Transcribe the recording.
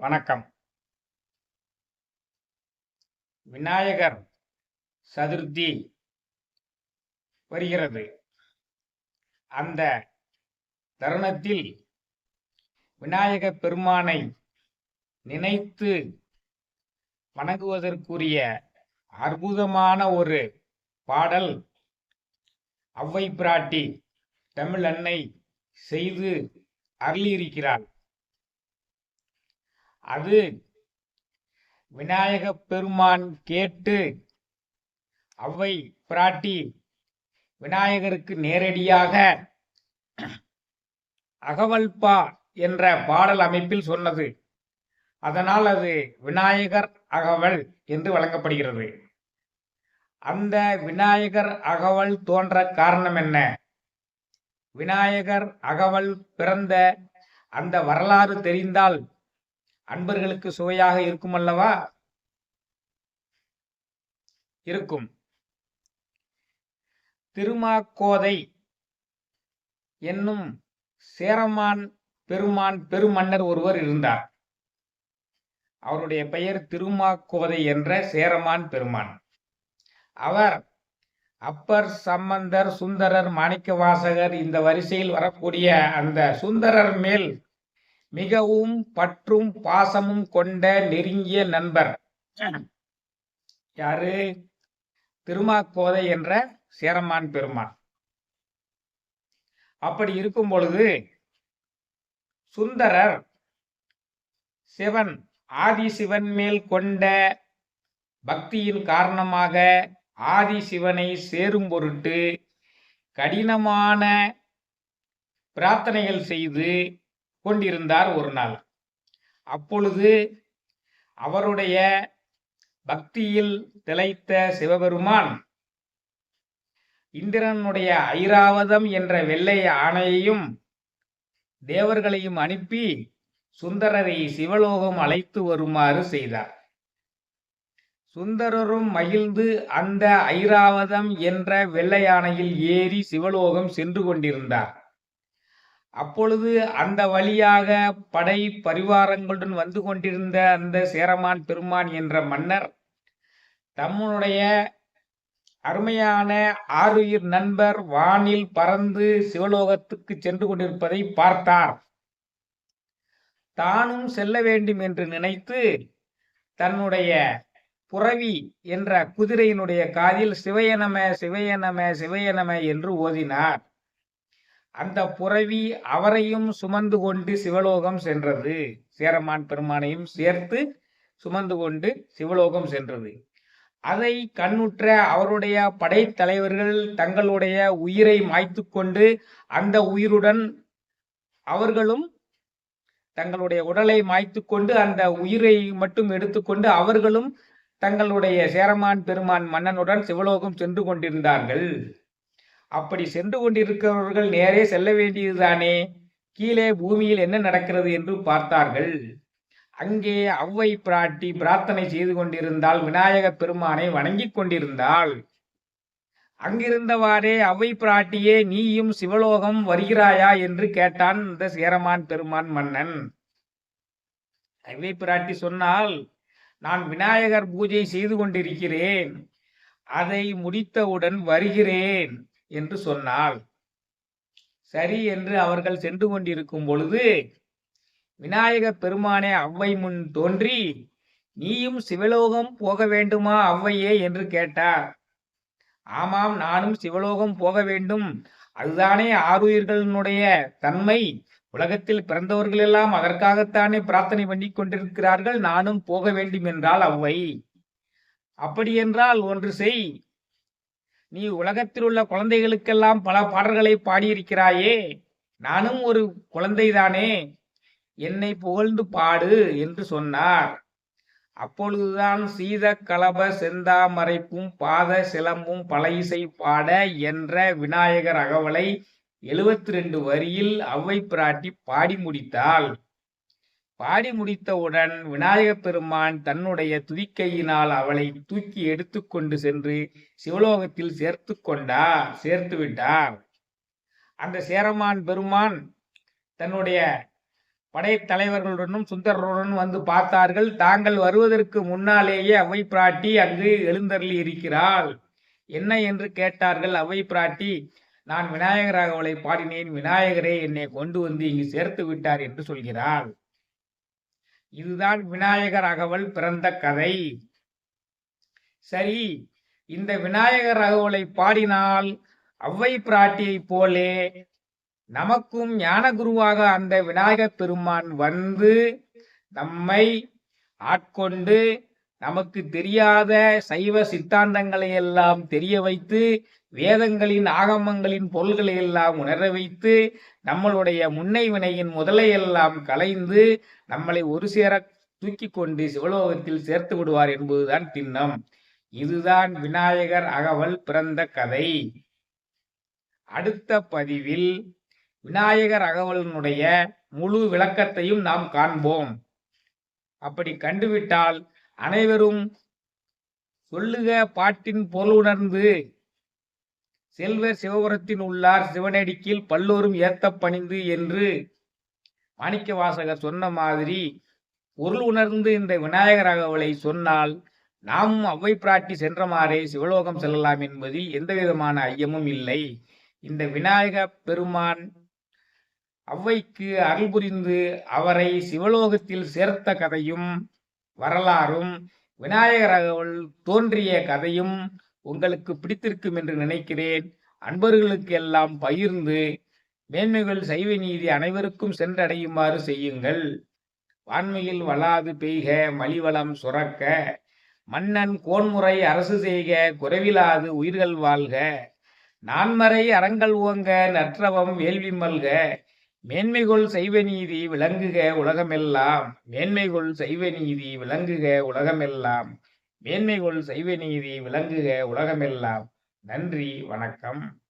வணக்கம். விநாயகர் சதுர்த்தி வருகிறது. அந்த தருணத்தில் விநாயக பெருமானை நினைத்து வணங்குவதற்குரிய அற்புதமான ஒரு பாடல் ஔவை பிராட்டி தமிழ் அன்னை செய்து அருளியிருக்கிறாள். அது விநாயக பெருமான் கேட்டு ஔவை பிராட்டி விநாயகருக்கு நேரடியாக அகவல்பா என்ற பாடல் அமைப்பில் சொன்னது. அதனால் அது விநாயகர் அகவல் என்று வழங்கப்படுகிறது. அந்த விநாயகர் அகவல் தோன்ற காரணம் என்ன? விநாயகர் அகவல் பிறந்த அந்த வரலாறு தெரிந்தால் அன்பர்களுக்கு சுவையாக இருக்கும் அல்லவா? இருக்கும். திருமாக்கோதை என்னும் சேரமான் பெருமான் பெருமன்னர் ஒருவர் இருந்தார். அவருடைய பெயர் திருமாக்கோதை என்ற சேரமான் பெருமான். அவர் அப்பர், சம்பந்தர், சுந்தரர், மாணிக்கவாசகர் இந்த வரிசையில் வரக்கூடிய அந்த சுந்தரர் மேல் மிகவும் பற்றும் பாசமும் கொண்ட நெருங்கிய நண்பர். யாரு? திருமாக்கோதை என்ற சேரமான் பெருமான். அப்படி இருக்கும் பொழுது சுந்தரர் சிவன் ஆதிசிவன் மேல் கொண்ட பக்தியின் காரணமாக ஆதிசிவனை சேரும் பொருட்டு கடினமான பிரார்த்தனைகள் செய்து கொண்டிருந்தார் ஒரு நாள். அப்பொழுது அவருடைய பக்தியில் திளைத்த சிவபெருமான் இந்திரனுடைய ஐராவதம் என்ற வெள்ளை ஆணையையும் தேவர்களையும் அனுப்பி சுந்தரரை சிவலோகம் அழைத்து வருமாறு செய்தார். சுந்தரரும் மகிழ்ந்து அந்த ஐராவதம் என்ற வெள்ளை யானையில் ஏறி சிவலோகம் சென்று கொண்டிருந்தார். அப்பொழுது அந்த வழியாக படை பரிவாரங்களுடன் வந்து கொண்டிருந்த அந்த சேரமான் பெருமான் என்ற மன்னர் தம்முடைய அருமையான ஆருயிர் நண்பர் வானில் பறந்து சிவலோகத்துக்கு சென்று கொண்டிருப்பதை பார்த்தார். தானும் செல்ல வேண்டும் என்று நினைத்து தன்னுடைய புரவி என்ற குதிரையினுடைய காதில் சிவயநம சிவயநம சிவயநம என்று ஓதினார். அந்த புரவி அவரையும் சுமந்து கொண்டு சிவலோகம் சென்றது. சேரமான் பெருமானையும் சேர்த்து சுமந்து கொண்டு சிவலோகம் சென்றது. அதை கண்ணுற்ற அவருடைய படைத்தலைவர்கள் தங்களுடைய உயிரை மாய்த்து கொண்டு அந்த உயிருடன் அவர்களும் தங்களுடைய உடலை மாய்த்து கொண்டு அந்த உயிரை மட்டும் எடுத்துக்கொண்டு அவர்களும் தங்களுடைய சேரமான் பெருமான் மன்னனுடன் சிவலோகம் சென்று கொண்டிருந்தார்கள். அப்படி சென்று கொண்டிருக்கிறவர்கள் நேரே செல்ல வேண்டியதுதானே, கீழே பூமியில் என்ன நடக்கிறது என்று பார்த்தார்கள். அங்கே ஔவை பிராட்டி பிரார்த்தனை செய்து கொண்டிருந்தால், விநாயக பெருமானை வணங்கி கொண்டிருந்தாள். அங்கிருந்தவாறே ஔவை பிராட்டியே, நீயும் சிவலோகம் வருகிறாயா என்று கேட்டான் இந்த சேரமான் பெருமான் மன்னன். ஔவை பிராட்டி சொன்னால், நான் விநாயகர் பூஜை செய்து கொண்டிருக்கிறேன், அதை முடித்தவுடன் வருகிறேன் என்று சொன்னாள். சரி என்று அவர்கள் சென்று கொண்டிருக்கும் பொழுது விநாயக பெருமானே ஔவை முன் தோன்றி, நீயும் சிவலோகம் போக வேண்டுமா ஔவையே என்று கேட்டார். ஆமாம், நானும் சிவலோகம் போக வேண்டும், அதுதானே ஆருயிர்களுடைய தன்மை. உலகத்தில் பிறந்தவர்கள் எல்லாம் அதற்காகத்தானே பிரார்த்தனை பண்ணி கொண்டிருக்கிறார்கள், நானும் போக வேண்டும் என்றால் ஔவை. அப்படி என்றால் ஒன்று செய், நீ உலகத்தில் உள்ள குழந்தைகளுக்கெல்லாம் பல பாடல்களை பாடியிருக்கிறாயே, நானும் ஒரு குழந்தைதானே, என்னை புகழ்ந்து பாடு என்று சொன்னார். அப்பொழுதுதான் சீத கலப செந்தாமரைப்பும் பாத சிலம்பும் பல இசை பாட என்ற விநாயகர் அகவலை 72 வரியில் ஔவை பிராட்டி பாடி முடித்தாள். பாடி முடித்தவுடன் விநாயகப் பெருமான் தன்னுடைய துதிக்கையினால் அவளை தூக்கி எடுத்துக்கொண்டு சென்று சிவலோகத்தில் சேர்த்து விட்டார். அந்த சேரமான் பெருமான் தன்னுடைய படைத்தலைவர்களுடனும் சுந்தரருடன் வந்து பார்த்தார்கள். தாங்கள் வருவதற்கு முன்னாலேயே அவை பிராட்டி அங்கு எழுந்தருளி இருக்கிறாள். என்ன என்று கேட்டார்கள். அவை பிராட்டி, நான் விநாயகர் அகவலை பாடினேன், விநாயகரே என்னை கொண்டு வந்து இங்கு சேர்த்து விட்டார் என்று சொல்கிறாள். இதுதான் விநாயகர் அகவல் பிறந்த கதை. சரி, இந்த விநாயகர் அகவலை பாடினால் அவ்வை பிராட்டியைப் போலே நமக்கும் ஞான குருவாக அந்த விநாயகப் பெருமான் வந்து நம்மை ஆட்கொண்டு நமக்கு தெரியாத சைவ சித்தாந்தங்களை எல்லாம் தெரிய வைத்து வேதங்களின் ஆகமங்களின் பொருள்களை எல்லாம் உணர வைத்து நம்மளுடைய முன்னை வினையின் முதலை எல்லாம் களைந்து நம்மளை ஒரு சேர தூக்கி கொண்டு சிவலோகத்தில் சேர்த்து விடுவார் என்பதுதான் திண்ணம். இதுதான் விநாயகர் அகவல் பிறந்த கதை. அடுத்த பதிவில் விநாயகர் அகவலினுடைய முழு விளக்கத்தையும் நாம் காண்போம். அப்படி கண்டுவிட்டால் அனைவரும் சொல்லுக பாட்டின் பொருளுணர்ந்து செல்வர் சிவபுரத்தின் உள்ளார் சிவனடிக்கில் பல்லோரும் ஏத்த பணிந்து என்று மாணிக்க வாசகர் சொன்ன மாதிரி பொருள் உணர்ந்து இந்த விநாயகர் அகவலை சொன்னால் நாமும் அவ்வை பிராட்டி சென்றமாறே சிவலோகம் செல்லலாம் என்பதில் எந்த விதமான ஐயமும் இல்லை. இந்த விநாயக பெருமான் அவ்வைக்கு அருள் புரிந்து அவரை சிவலோகத்தில் சேர்த்த கதையும் வரலாறும் விநாயகர் அகவல் தோன்றிய கதையும் உங்களுக்கு பிடித்திருக்கும் என்று நினைக்கிறேன். அன்பர்களுக்கு எல்லாம் பகிர்ந்து மேன்மைகள் சைவ நீதி அனைவருக்கும் சென்றடையுமாறு செய்யுங்கள். வான்மையில் வளாது பெய்க மலிவளம் சுரக்க, மன்னன் கோன்முறை அரசு செய்க குறைவிலாது உயிர்கள் வாழ்க, நான்மறை அறங்கள் ஓங்க நற்றவம் வேள்வி மல்க, மேன்மைகொள் செய்வ நீதி விளங்குக உலகமெல்லாம், மேன்மைகொள் செய்வ நீதி விளங்குக உலகமெல்லாம், மேன்மைகொள் செய்வ நீதி விளங்குக உலகமெல்லாம். நன்றி, வணக்கம்.